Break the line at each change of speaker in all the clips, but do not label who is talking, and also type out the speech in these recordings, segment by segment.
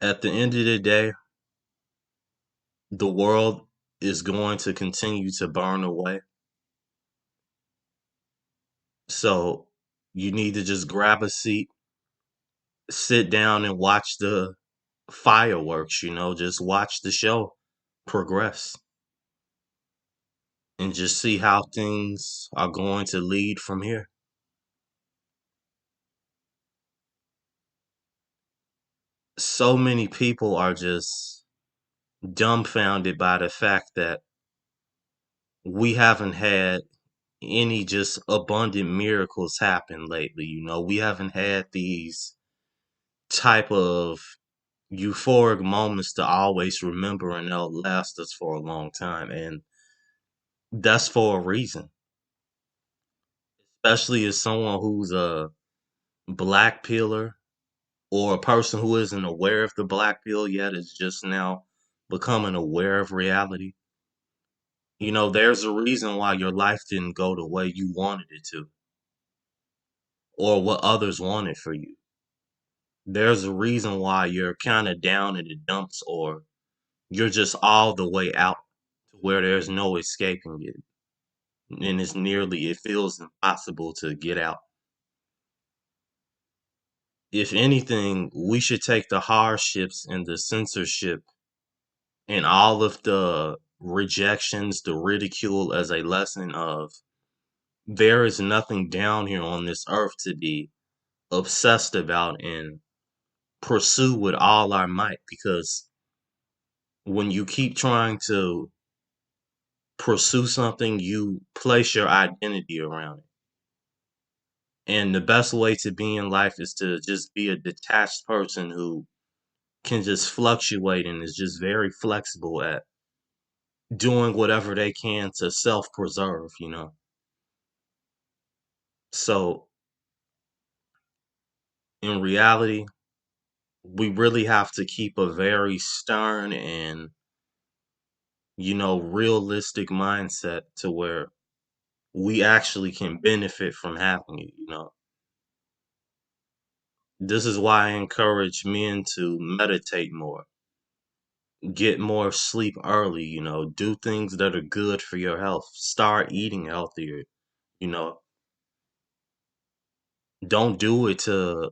At the end of the day, the world is going to continue to burn away. So you need to just grab a seat, sit down and watch the fireworks, just watch the show progress and just see how things are going to lead from here. So many people are just dumbfounded by the fact that we haven't had any just abundant miracles happen lately. We haven't had these type of euphoric moments to always remember, and they'll last us for a long time. And that's for a reason, especially as someone who's a black pillar or a person who isn't aware of the black pill yet is just now becoming aware of reality. There's a reason why your life didn't go the way you wanted it to or what others wanted for you. There's a reason why you're kind of down in the dumps or you're just all the way out to where there's no escaping it. And it feels impossible to get out. If anything, we should take the hardships and the censorship and all of the rejections, the ridicule as a lesson of there is nothing down here on this earth to be obsessed about and pursue with all our might, because when you keep trying to pursue something, you place your identity around it. And the best way to be in life is to just be a detached person who can just fluctuate and is just very flexible at doing whatever they can to self preserve. So, in reality, we really have to keep a very stern and, realistic mindset to where we actually can benefit from having it. This is why I encourage men to meditate more, get more sleep early, do things that are good for your health, start eating healthier, you know. Don't do it to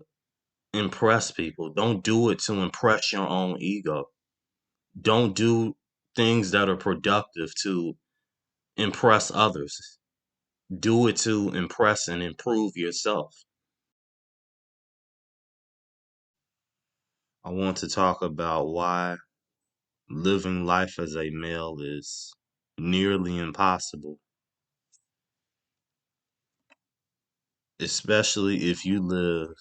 impress people. Don't do it to impress your own ego. Don't do things that are productive to impress others. Do it to impress and improve yourself. I want to talk about why living life as a male is nearly impossible, especially if you live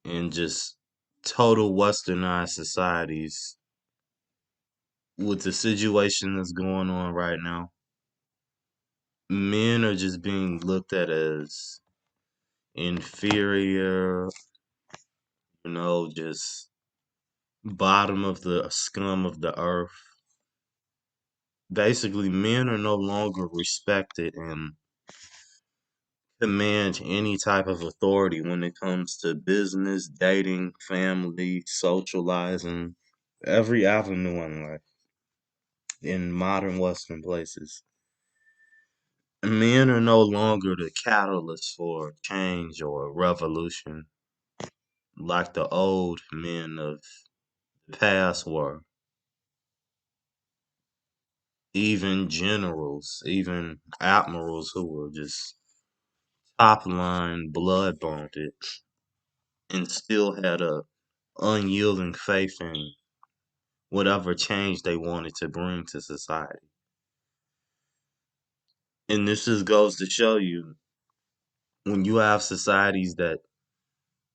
in just total westernized societies with the situation that's going on right now. Men are just being looked at as inferior, just bottom of the scum of the earth. Basically, men are no longer respected and command any type of authority when it comes to business, dating, family, socializing, every avenue in life in modern Western places. Men are no longer the catalyst for change or revolution like the old men of the past were. Even generals, even admirals who were just top line blood bonded and still had a unyielding faith in whatever change they wanted to bring to society. And this just goes to show you, when you have societies that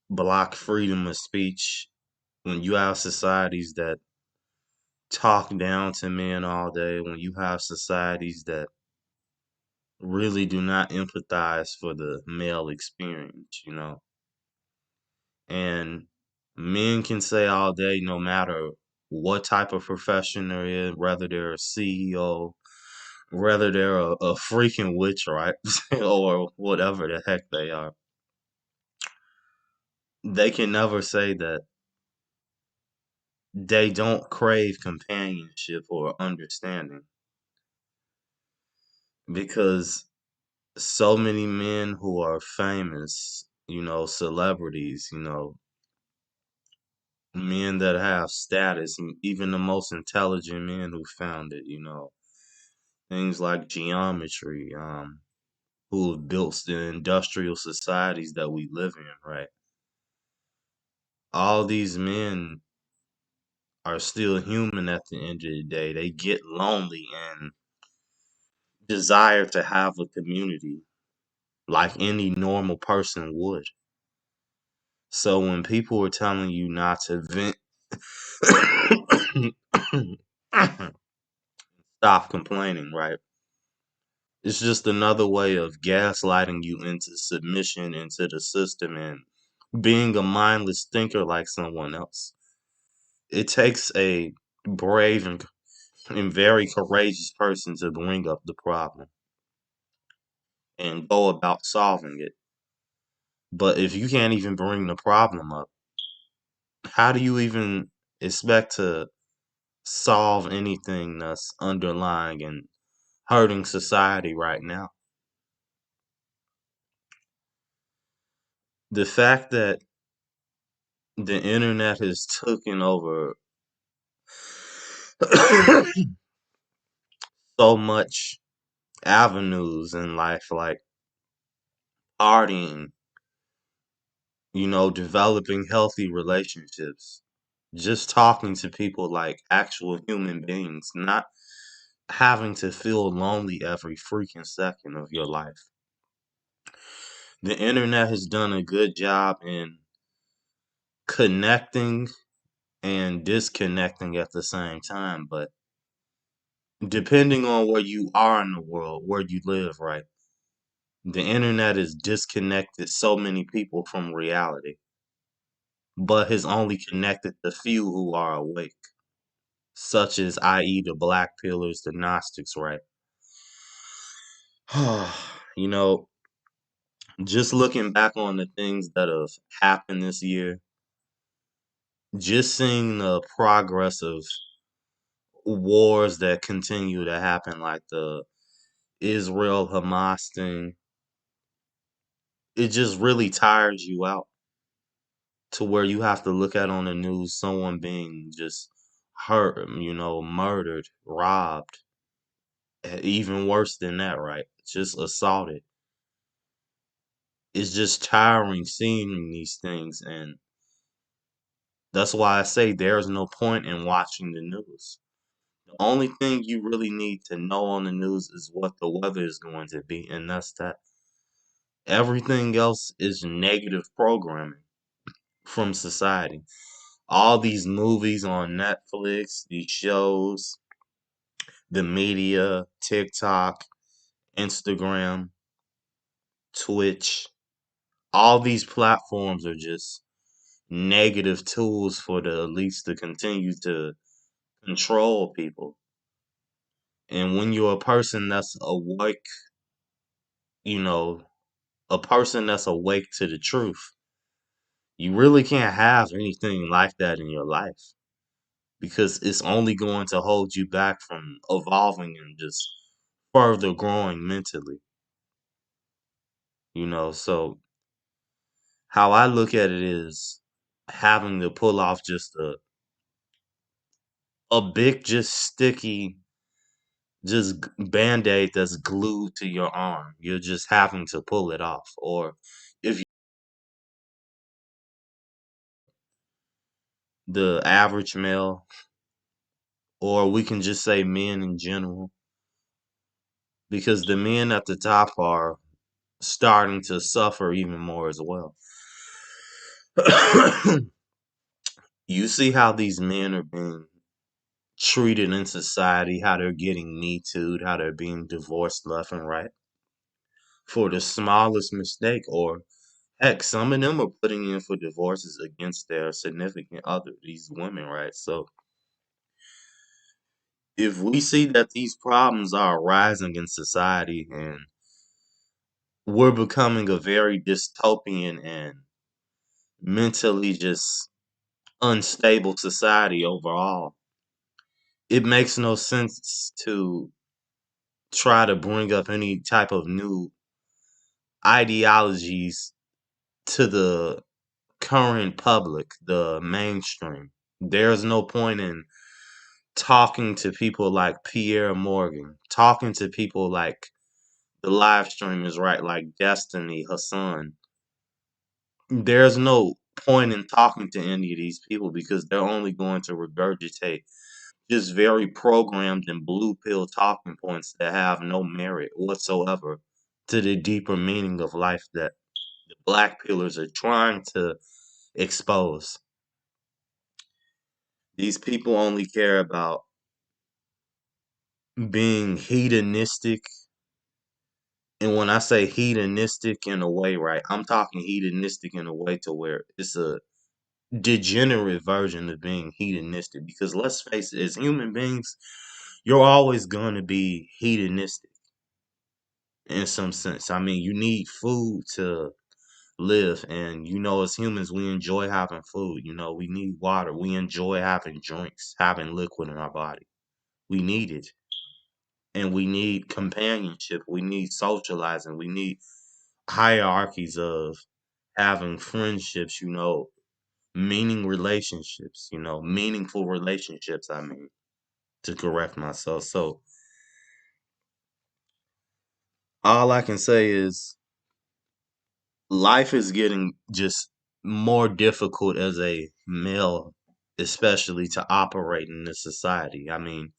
block freedom of speech, when you have societies that talk down to men all day, when you have societies that really do not empathize for the male experience. And men can say all day, no matter what type of profession they're in, whether they're a CEO, whether they're a freaking witch, right? Or whatever the heck they are, they can never say that they don't crave companionship or understanding because so many men who are famous, celebrities, men that have status, even the most intelligent men who found it, things like geometry, who have built the industrial societies that we live in, right? All these men are still human at the end of the day. They get lonely and desire to have a community like any normal person would. So when people are telling you not to vent, stop complaining, right? It's just another way of gaslighting you into submission into the system and being a mindless thinker like someone else. It takes a brave and very courageous person to bring up the problem and go about solving it. But if you can't even bring the problem up, how do you even expect to solve anything that's underlying and hurting society right now? The fact that the internet has taken over so much avenues in life, like partying, developing healthy relationships, just talking to people like actual human beings, not having to feel lonely every freaking second of your life. The internet has done a good job in connecting and disconnecting at the same time, but depending on where you are in the world, where you live, right? The internet has disconnected so many people from reality, but has only connected the few who are awake, such as, i.e., the black pillars, the Gnostics, right? you know, just looking back on the things that have happened this year, just seeing the progress of wars that continue to happen, like the Israel Hamas thing, it just really tires you out to where you have to look at on the news someone being just hurt, murdered, robbed, even worse than that, right? Just assaulted. It's just tiring seeing these things, and that's why I say there's no point in watching the news. The only thing you really need to know on the news is what the weather is going to be, and that's that. Everything else is negative programming from society. All these movies on Netflix, these shows, the media, TikTok, Instagram, Twitch, all these platforms are just negative tools for the elites to continue to control people. And when you're a person that's awake, you know, a person that's awake to the truth, you really can't have anything like that in your life because it's only going to hold you back from evolving and just further growing mentally, So how I look at it is having to pull off just a big, just sticky, just band-aid that's glued to your arm. You're just having to pull it off. Or if the average male, or we can just say men in general, because the men at the top are starting to suffer even more as well. You see how these men are being treated in society, how they're getting me too'd, how they're being divorced left and right for the smallest mistake, or heck, some of them are putting in for divorces against their significant other, these women, right? So if we see that these problems are rising in society and we're becoming a very dystopian and mentally just unstable society overall. It makes no sense to try to bring up any type of new ideologies to the current public, the mainstream. There's no point in talking to people like Pierre Morgan, talking to people like the live streamers, right? Like Destiny, Hassan. There's no point in talking to any of these people because they're only going to regurgitate just very programmed and blue pill talking points that have no merit whatsoever to the deeper meaning of life that the black pillars are trying to expose. These people only care about being hedonistic. And when I say hedonistic in a way, right, I'm talking hedonistic in a way to where it's a degenerate version of being hedonistic. Because let's face it, as human beings, you're always going to be hedonistic in some sense. I mean, you need food to live. And, as humans, we enjoy having food. We need water. We enjoy having drinks, having liquid in our body. We need it. And we need companionship. We need socializing. We need hierarchies of having friendships, meaningful relationships, I mean, to correct myself. So all I can say is life is getting just more difficult as a male, especially to operate in this society. I mean,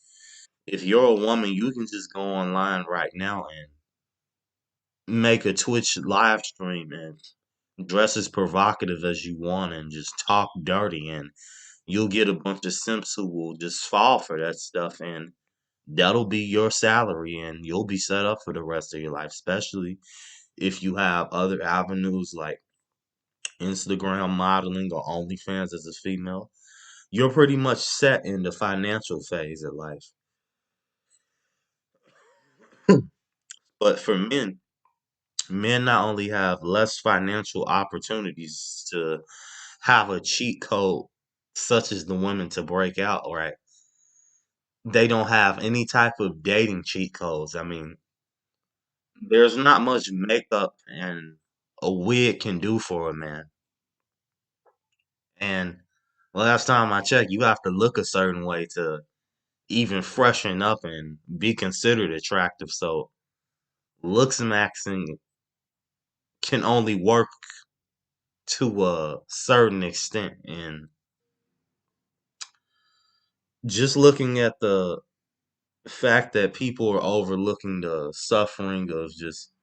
if you're a woman, you can just go online right now and make a Twitch live stream and dress as provocative as you want and just talk dirty, and you'll get a bunch of simps who will just fall for that stuff, and that'll be your salary and you'll be set up for the rest of your life, especially if you have other avenues like Instagram modeling or OnlyFans as a female. You're pretty much set in the financial phase of life. But for men not only have less financial opportunities to have a cheat code such as the women to break out, right? They don't have any type of dating cheat codes. I mean, there's not much makeup and a wig can do for a man. And last time I checked, you have to look a certain way to even freshen up and be considered attractive. So looks maxing can only work to a certain extent. And just looking at the fact that people are overlooking the suffering of just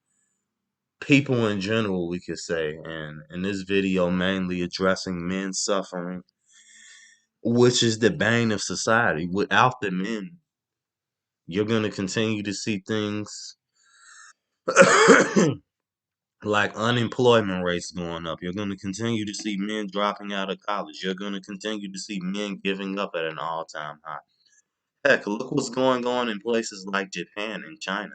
people in general, we could say, and in this video mainly addressing men suffering, which is the bane of society. Without the men, you're going to continue to see things like unemployment rates going up. You're going to continue to see men dropping out of college. You're going to continue to see men giving up at an all-time high. Heck, look what's going on in places like Japan and China.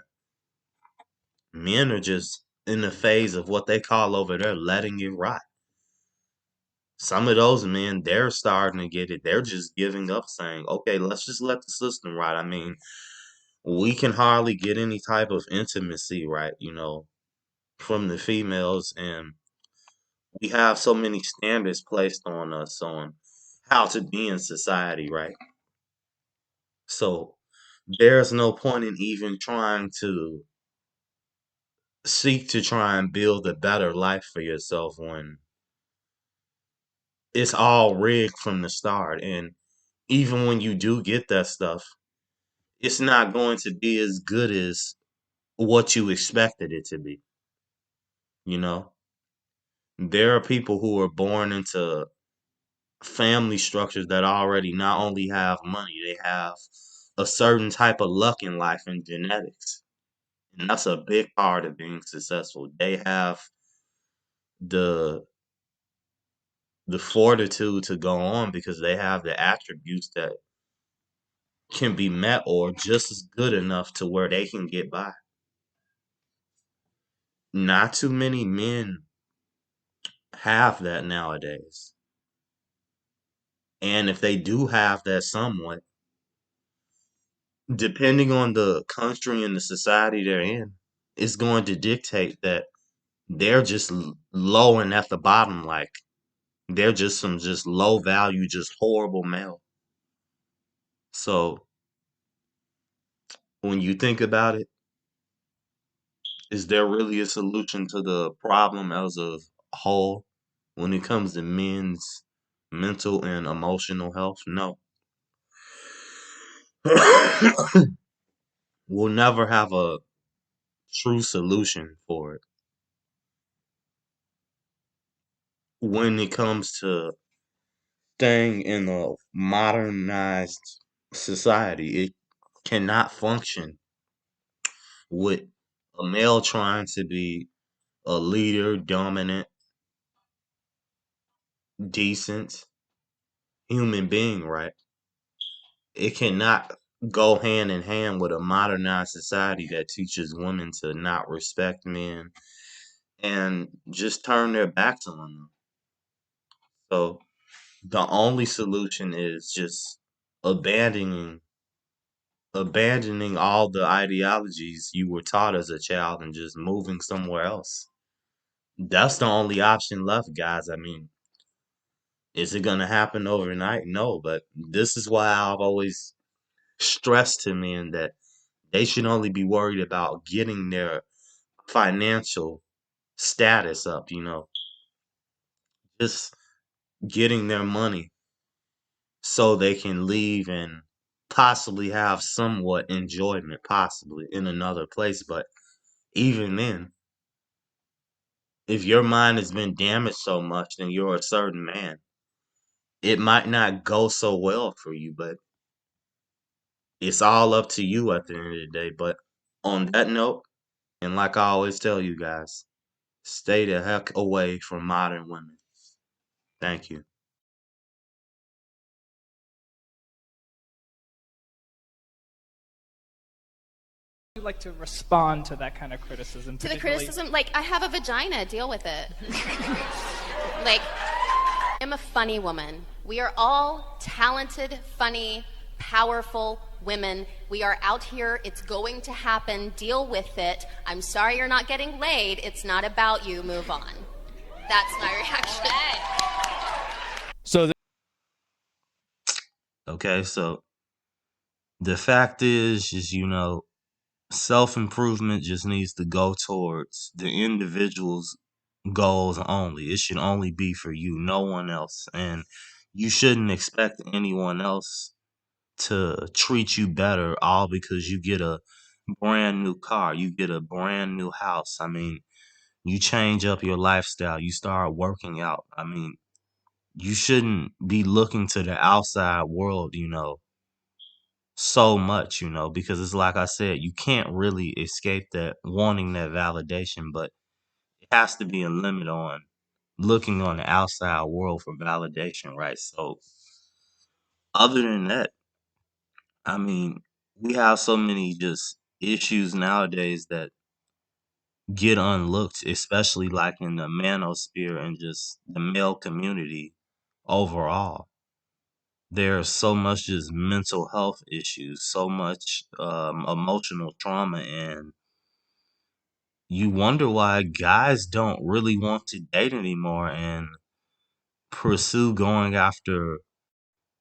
Men are just in the phase of what they call over there letting it rot. Some of those men, they're starting to get it. They're just giving up, saying, okay, let's just let the system rot. I mean, we can hardly get any type of intimacy, right? From the females, and we have so many standards placed on us on how to be in society, right? So there's no point in even trying to seek to try and build a better life for yourself when it's all rigged from the start. And even when you do get that stuff, it's not going to be as good as what you expected it to be. You know, there are people who are born into family structures that already not only have money, they have a certain type of luck in life and genetics. And that's a big part of being successful. They have the the fortitude to go on because they have the attributes that can be met or just as good enough to where they can get by. Not too many men have that nowadays. And if they do have that somewhat, depending on the country and the society they're in, it's going to dictate that they're just low and at the bottom. Like they're just some just low value, just horrible male. So when you think about it, is there really a solution to the problem as a whole when it comes to men's mental and emotional health? No. We'll never have a true solution for it. When it comes to staying in a modernized society, it cannot function with a male trying to be a leader, dominant, decent human being, right? It cannot go hand in hand with a modernized society that teaches women to not respect men and just turn their backs on them. So the only solution is just abandoning abandoning all the ideologies you were taught as a child and just moving somewhere else. That's the only option left, guys. I mean, is it going to happen overnight? No, but this is why I've always stressed to men that they should only be worried about getting their financial status up, just getting their money so they can leave and possibly have somewhat enjoyment, possibly in another place. But even then, if your mind has been damaged so much and you're a certain man, it might not go so well for you, but it's all up to you at the end of the day. But on that note, and like I always tell you guys, stay the heck away from modern women. Thank you.
You like to respond to that kind of criticism?
To the
Particularly,
criticism, like, I have a vagina, deal with it. Like, I'm a funny woman. We are all talented, funny, powerful women. We are out here. It's going to happen. Deal with it. I'm sorry you're not getting laid. It's not about you. Move on. That's my reaction.
so
Okay, so the fact is self improvement just needs to go towards the individual's goals only. It should only be for you, no one else. And you shouldn't expect anyone else to treat you better all because you get a brand new car, you get a brand new house. I mean, you change up your lifestyle, you start working out. I mean, you shouldn't be looking to the outside world, so much, because it's like I said, you can't really escape that wanting that validation, but it has to be a limit on looking on the outside world for validation, right? So, other than that, I mean, we have so many just issues nowadays that get unlooked, especially like in the manosphere and just the male community overall. There's so much just mental health issues, so much emotional trauma, and you wonder why guys don't really want to date anymore and pursue going after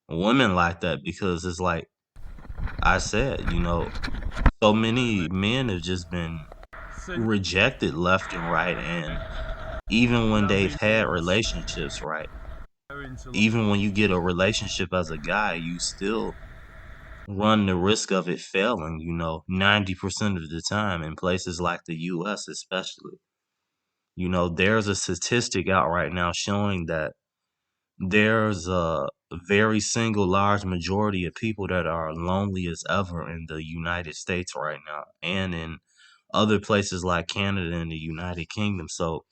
women like that because it's like I said, so many men have just been rejected left and right. And even when they've had relationships, right? Even when you get a relationship as a guy, you still run the risk of it failing, 90% of the time in places like the US, especially. There's a statistic out right now showing that there's a very single large majority of people that are lonely as ever in the United States right now and in other places like Canada and the United Kingdom. So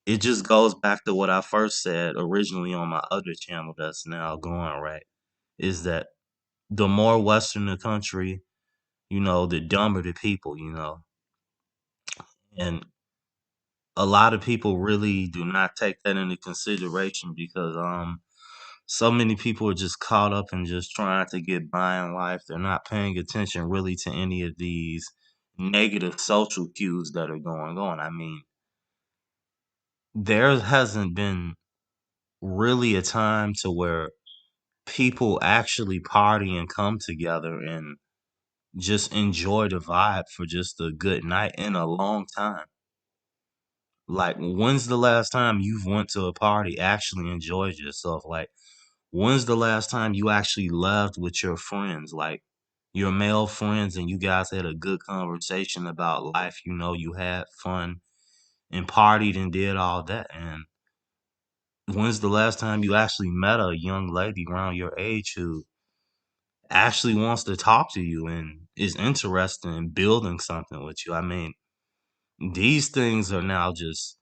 it just goes back to what I first said originally on my other channel that's now going, right? Is that the more Western the country, the dumber the people, and a lot of people really do not take that into consideration because So many people are just caught up in just trying to get by in life. They're not paying attention really to any of these negative social cues that are going on. I mean, there hasn't been really a time to where people actually party and come together and just enjoy the vibe for just a good night in a long time. Like, when's the last time you've went to a party, actually enjoyed yourself? Like, when's the last time you actually laughed with your friends, like your male friends, and you guys had a good conversation about life? You had fun and partied and did all that. And when's the last time you actually met a young lady around your age who actually wants to talk to you and is interested in building something with you? I mean, these things are now just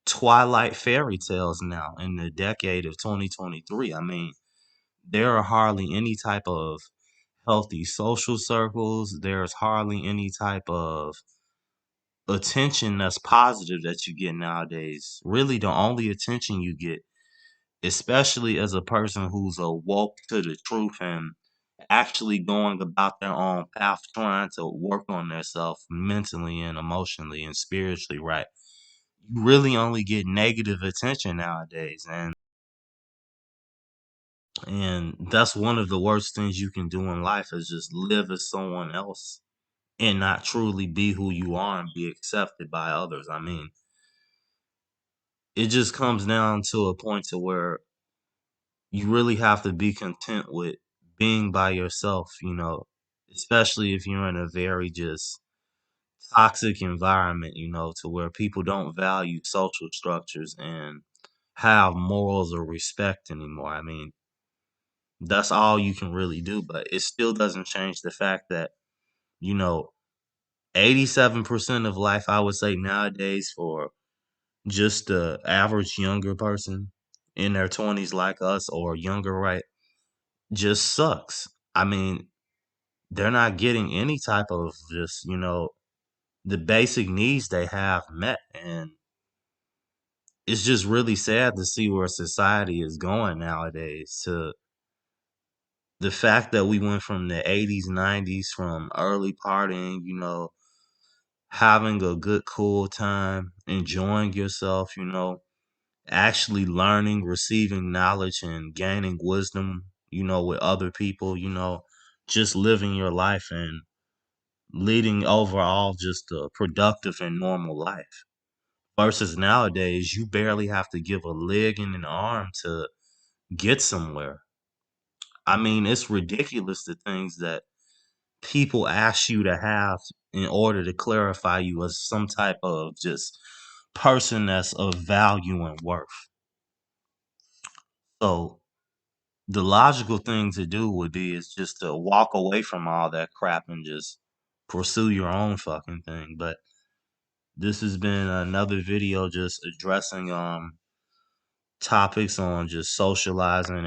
twilight fairy tales now in the decade of 2023. I mean, there are hardly any type of healthy social circles. There's hardly any type of attention that's positive that you get nowadays. Really, the only attention you get, especially as a person who's awoke to the truth and actually going about their own path, trying to work on themselves mentally and emotionally and spiritually, right? You really only get negative attention nowadays. And that's one of the worst things you can do in life is just live as someone else and not truly be who you are and be accepted by others. I mean, it just comes down to a point to where you really have to be content with being by yourself, especially if you're in a very just toxic environment, to where people don't value social structures and have morals or respect anymore. I mean, that's all you can really do, but it still doesn't change the fact that, you know, 87% of life, I would say nowadays, for just the average younger person in their 20s like us or younger, right, just sucks. I mean, they're not getting any type of just, the basic needs they have met. And it's just really sad to see where society is going nowadays, to the fact that we went from the 80s, 90s, from early partying, having a good, cool time, enjoying yourself, actually learning, receiving knowledge, and gaining wisdom, with other people, just living your life and leading overall just a productive and normal life. Versus nowadays, you barely have to give a leg and an arm to get somewhere. I mean, it's ridiculous the things that people ask you to have in order to clarify you as some type of just person that's of value and worth. So the logical thing to do would be is just to walk away from all that crap and just pursue your own fucking thing. But this has been another video just addressing topics on just socializing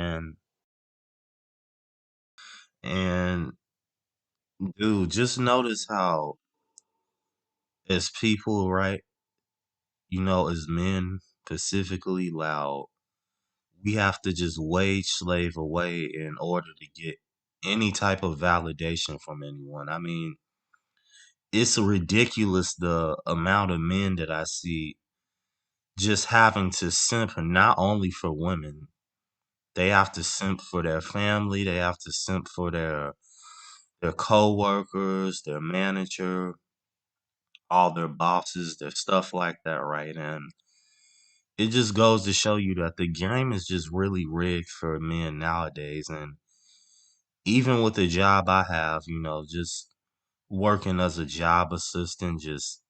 and dude, just notice how as people, right, as men specifically, loud, we have to just wage slave away in order to get any type of validation from anyone. I mean, it's ridiculous the amount of men that I see just having to simp not only for women, they have to simp for their family, they have to simp for their co-workers, their manager, all their bosses, their stuff like that, right? And it just goes to show you that the game is just really rigged for men nowadays. And even with the job I have, just working as a job assistant, just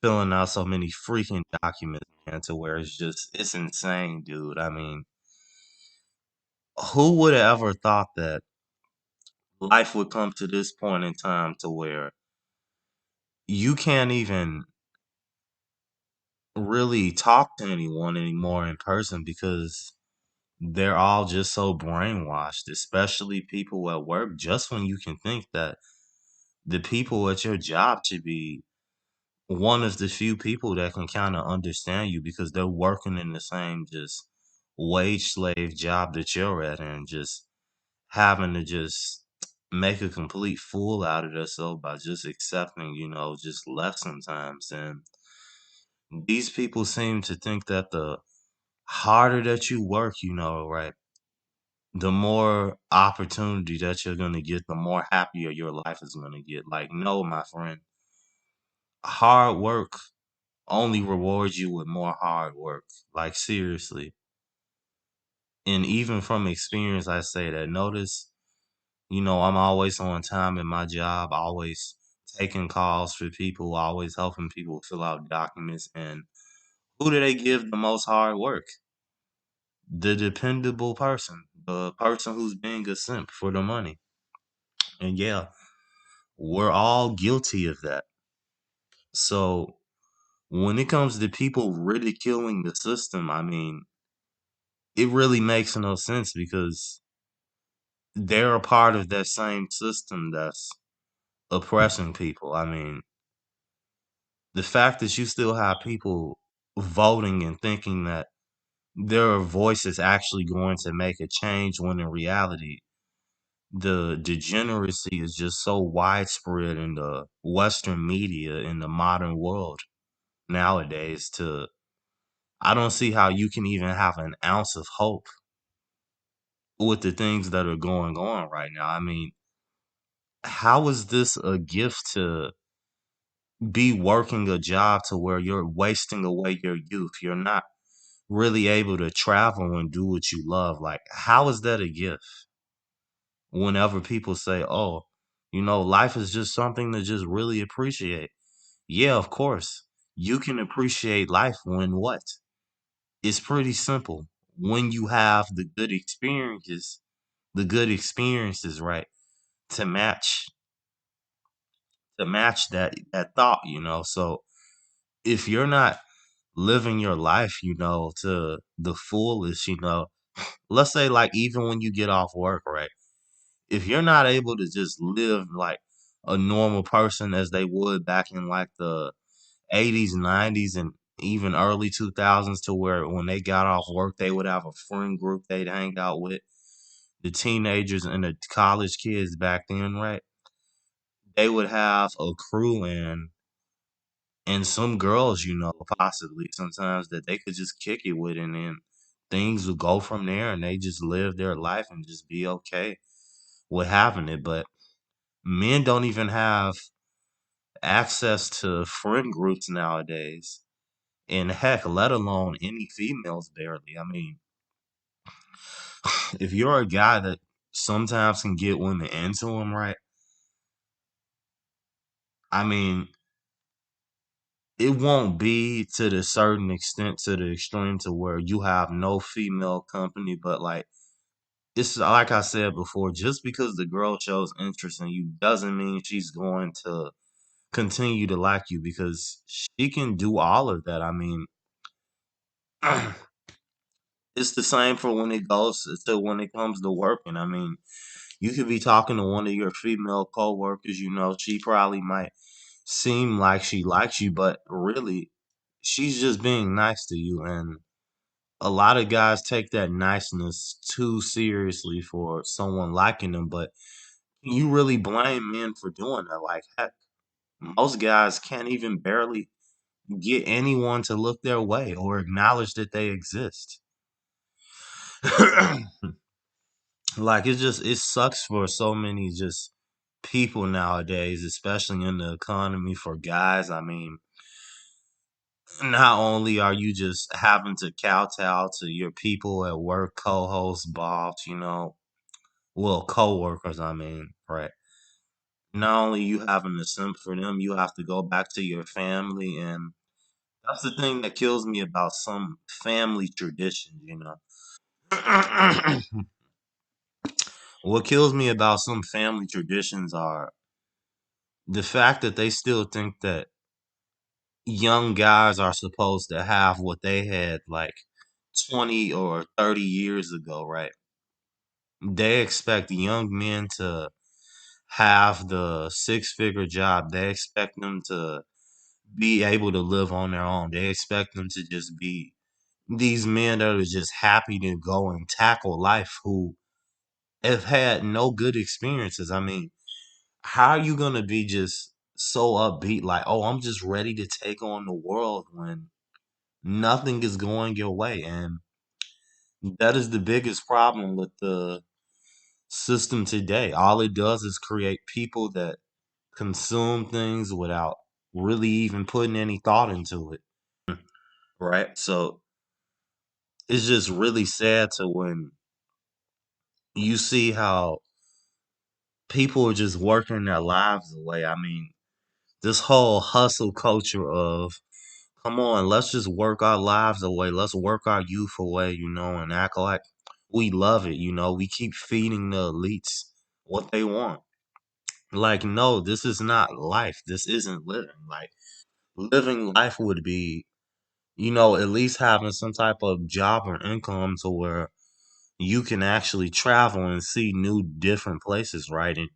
filling out so many freaking documents, man, to where it's insane, dude. I mean, who would have ever thought that life would come to this point in time to where you can't even really talk to anyone anymore in person because they're all just so brainwashed, especially people at work, just when you can think that the people at your job should be one of the few people that can kind of understand you because they're working in the same just wage slave job that you're at and just having to just make a complete fool out of themselves by just accepting, just less sometimes. And these people seem to think that the harder that you work, right, the more opportunity that you're going to get, the more happier your life is going to get. Like, no, my friend, hard work only rewards you with more hard work. Like, seriously. And even from experience, I say that. Notice, I'm always on time in my job, always taking calls for people, always helping people fill out documents. And who do they give the most hard work? The dependable person, the person who's being a simp for the money. And yeah, we're all guilty of that. So when it comes to people ridiculing the system, I mean, it really makes no sense because they're a part of that same system that's oppressing people. I mean, the fact that you still have people voting and thinking that their voice is actually going to make a change when in reality, the degeneracy is just so widespread in the Western media in the modern world nowadays to I don't see how you can even have an ounce of hope with the things that are going on right now. I mean, how is this a gift to be working a job to where you're wasting away your youth? You're not really able to travel and do what you love. Like, how is that a gift? Whenever people say, oh, life is just something to just really appreciate. Yeah, of course. You can appreciate life when what? It's pretty simple. When you have the good experiences, right, to match that thought, So if you're not living your life, to the fullest, let's say like even when you get off work, right? If you're not able to just live like a normal person as they would back in like the 80s, 90s, and even early 2000s, to where when they got off work, they would have a friend group they'd hang out with. The teenagers and the college kids back then, right? They would have a crew and some girls, possibly sometimes that they could just kick it with, and then things would go from there, and they just live their life and just be okay with having it. But men don't even have access to friend groups nowadays. And heck, let alone any females barely. I mean, if you're a guy that sometimes can get women into him, right? I mean, it won't be to the certain extent, to the extreme to where you have no female company, but like it's like I said before, just because the girl shows interest in you doesn't mean she's going to continue to like you because she can do all of that. I mean, it's the same for when it comes to working. I mean, you could be talking to one of your female coworkers, she probably might seem like she likes you, but really she's just being nice to you. And a lot of guys take that niceness too seriously for someone liking them, but you really blame men for doing that? Like, heck, most guys can't even barely get anyone to look their way or acknowledge that they exist. Like, it sucks for so many just people nowadays, especially in the economy for guys. I mean, not only are you just having to kowtow to your people at work, co-hosts, boss, well, co-workers, I mean, right? Not only you having to simp for them, you have to go back to your family, and that's the thing that kills me about some family traditions. What kills me about some family traditions are the fact that they still think that young guys are supposed to have what they had like 20 or 30 years ago, right? They expect young men to have the six-figure job. They expect them to be able to live on their own. They expect them to just be these men that are just happy to go and tackle life who have had no good experiences. I mean, how are you gonna be just so upbeat, like, oh, I'm just ready to take on the world when nothing is going your way? And that is the biggest problem with the system today. All it does is create people that consume things without really even putting any thought into it. Right? So it's just really sad to when you see how people are just working their lives away. I mean, this whole hustle culture of, come on, let's just work our lives away. Let's work our youth away, and act like we love it. We keep feeding the elites what they want. Like, no, this is not life. This isn't living. Like, living life would be, at least having some type of job or income to where you can actually travel and see new, different places, right? And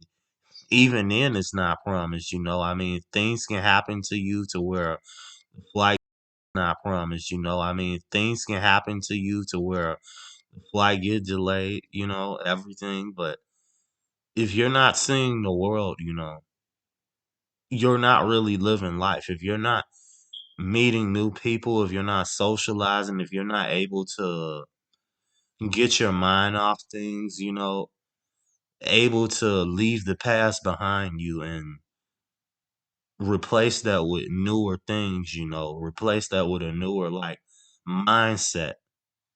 even then, it's not promised. I mean, things can happen to you to where the flight not promised. I mean, things can happen to you to where the flight get delayed, everything. But if you're not seeing the world, you're not really living life. If you're not meeting new people, if you're not socializing, if you're not able to get your mind off things, able to leave the past behind you and replace that with newer things, replace that with a newer like mindset.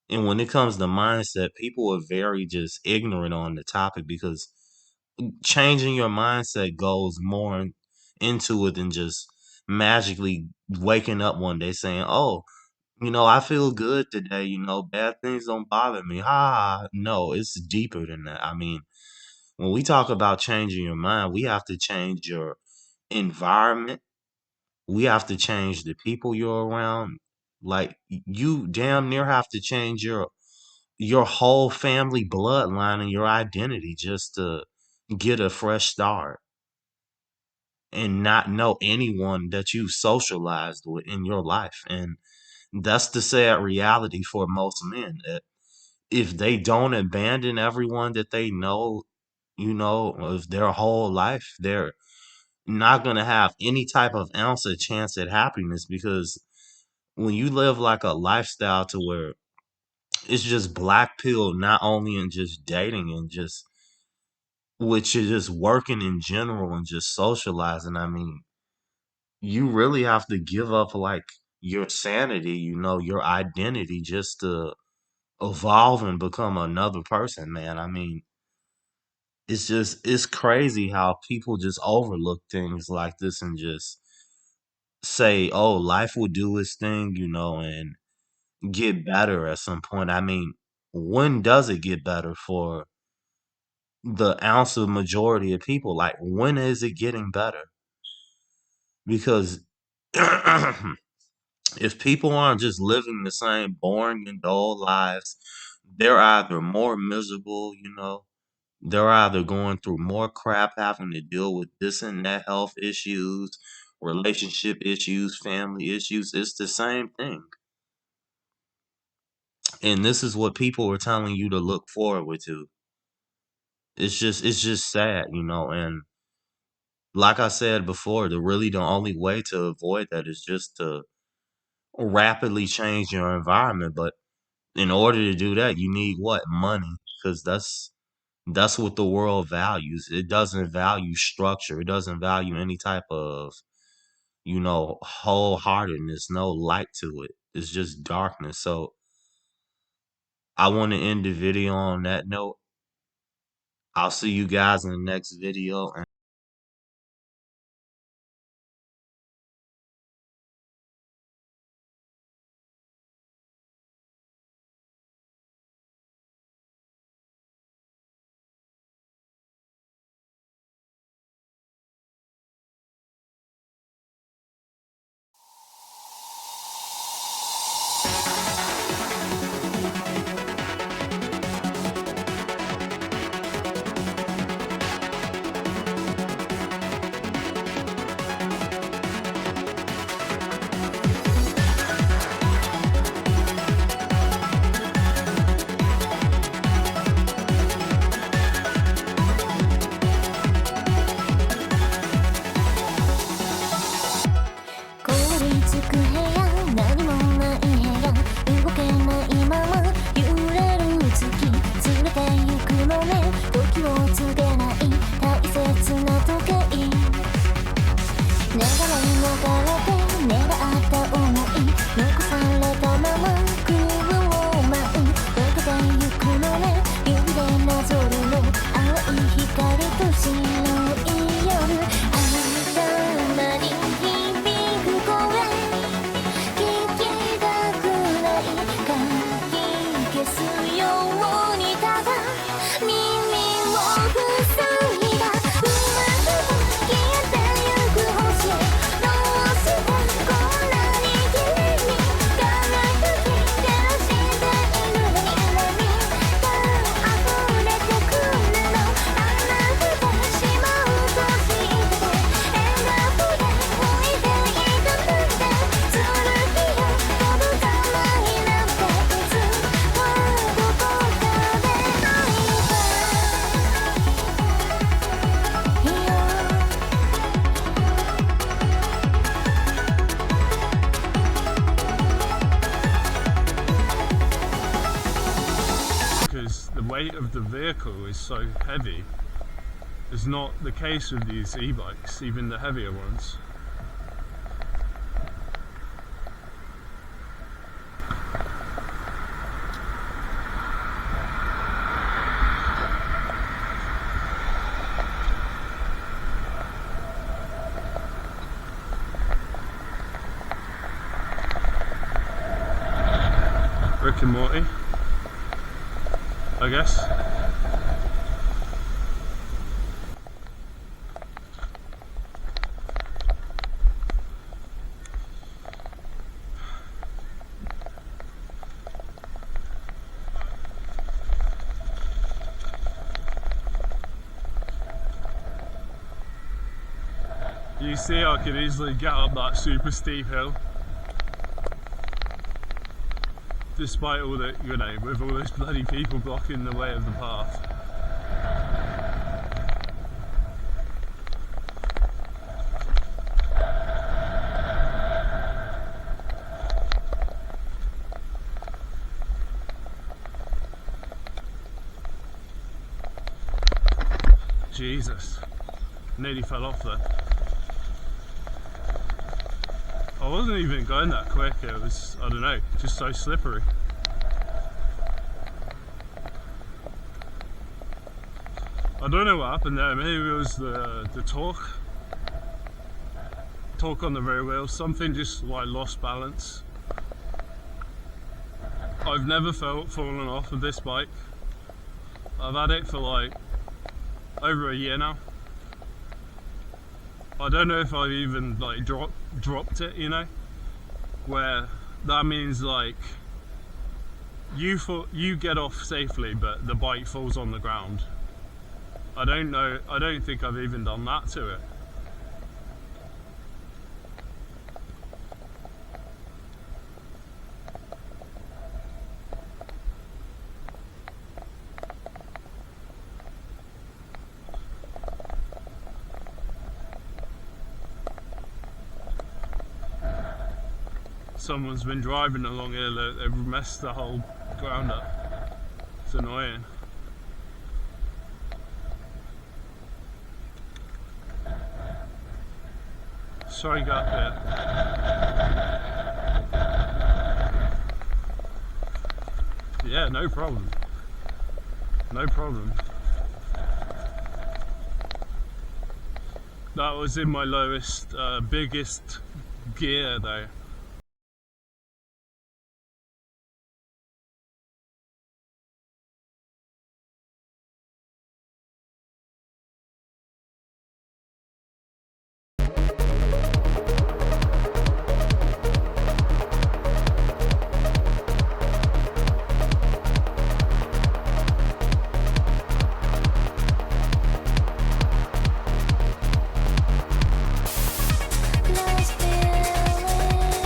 And when it comes to mindset, people are very just ignorant on the topic because changing your mindset goes more into it than just magically waking up one day saying, "Oh, I feel good today, bad things don't bother me." Ha, no, it's deeper than that. I mean, when we talk about changing your mind, we have to change your environment. We have to change the people you're around. Like, you damn near have to change your whole family bloodline and your identity just to get a fresh start and not know anyone that you socialized with in your life. And that's the sad reality for most men. That if they don't abandon everyone that they know, of their whole life, they're not gonna have any type of ounce of chance at happiness because when you live like a lifestyle to where it's just black pill, not only in just dating and just which is just working in general and just socializing. I mean, you really have to give up like your sanity, your identity just to evolve and become another person, man. I mean, it's crazy how people just overlook things like this and just say, "Oh, life will do its thing, and get better at some point." I mean, when does it get better for the ounce of majority of people? Like, when is it getting better? Because if people aren't just living the same boring and dull lives, they're either more miserable, they're either going through more crap, having to deal with this and that health issues, relationship issues, family issues. It's the same thing. And this is what people are telling you to look forward to. It's just sad, and like I said before, the only way to avoid that is just to rapidly change your environment. But in order to do that, you need what? Money, because that's what the world values. It doesn't value structure. It doesn't value any type of wholeheartedness, no light to it. It's just darkness. So I want to end the video on that note. I'll see you guys in the next video.
of the vehicle is so heavy. It's not the case with these e-bikes, even the heavier ones. Rick and Morty, I guess. You see, I could easily get up that super steep hill. Despite all the, you know, with all those bloody people blocking the way of the path. Jesus, nearly fell off there. I wasn't even going that quick, it was, I don't know, just so slippery. I don't know what happened there, maybe it was the torque on the rear wheel, something just like lost balance. I've never fallen off of this bike. I've had it for like over a year now. I don't know if I've even like dropped it, you know, where that means like you get off safely but the bike falls on the ground. I don't think I've even done that to it. Someone's been driving along here, they've messed the whole ground up. It's annoying. Sorry, got there. Yeah, no problem. No problem. That was in my lowest, biggest gear though.
Lost feeling.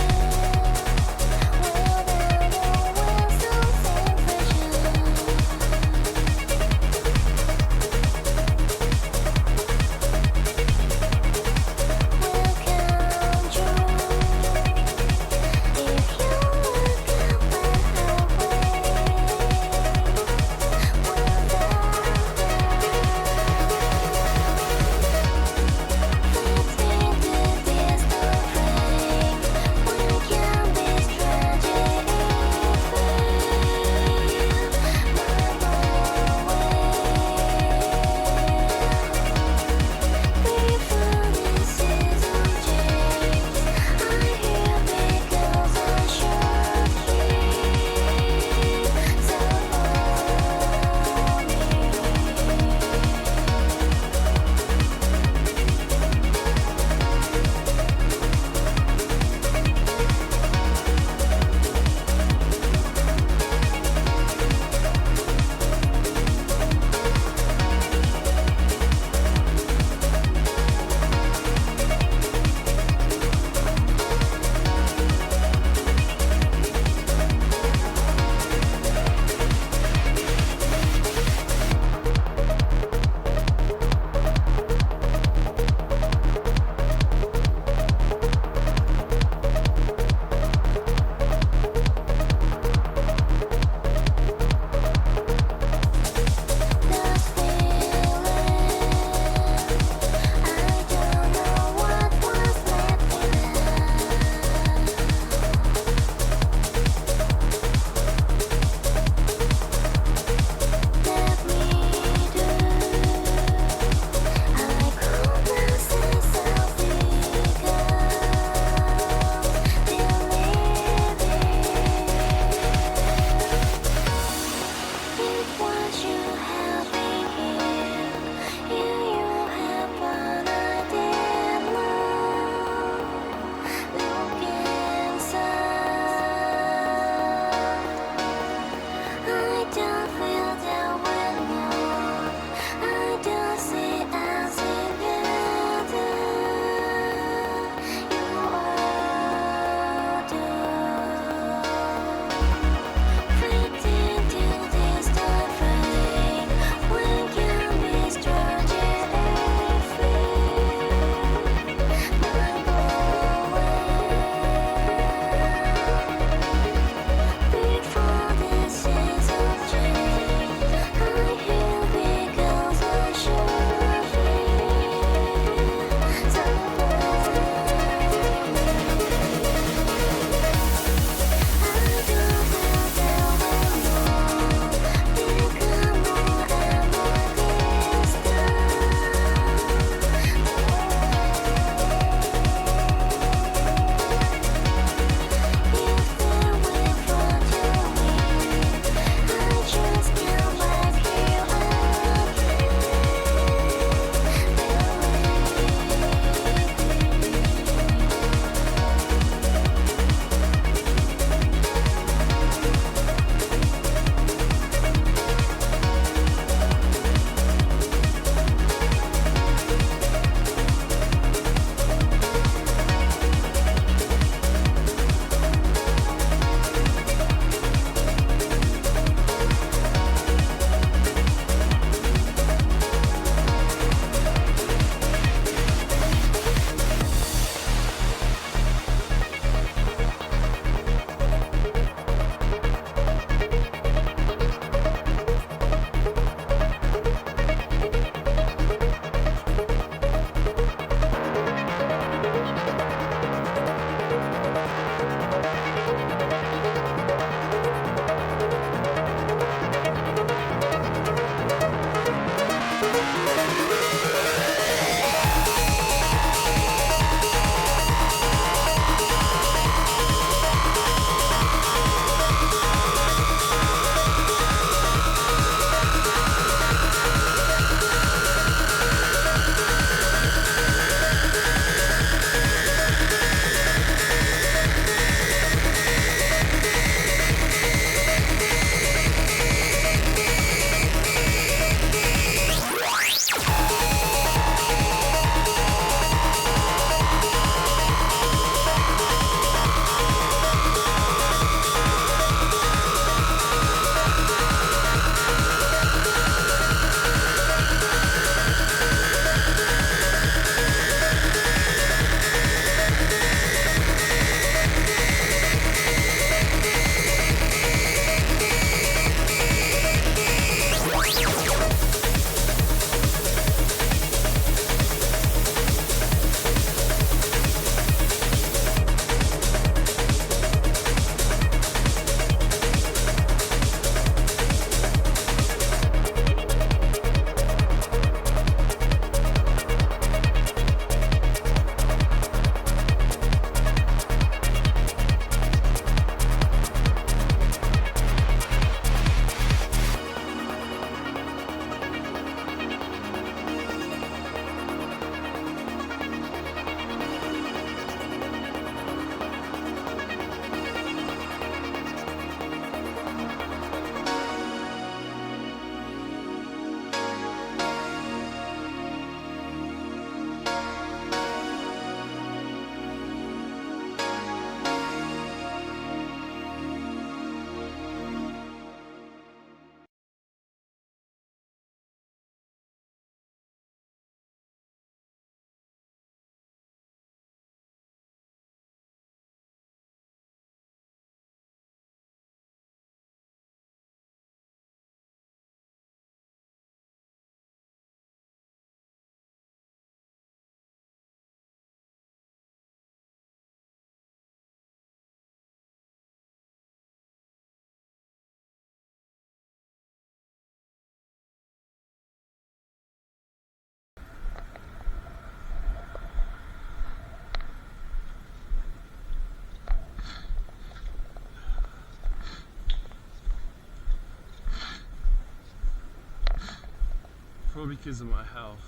Probably because of my health.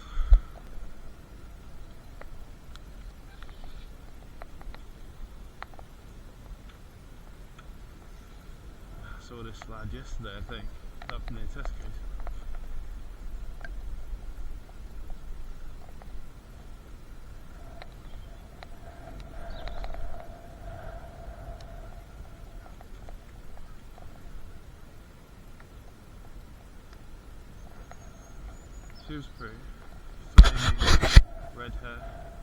I saw this lad yesterday, I think, up near Tesco's. She was pretty. Flaming, red hair.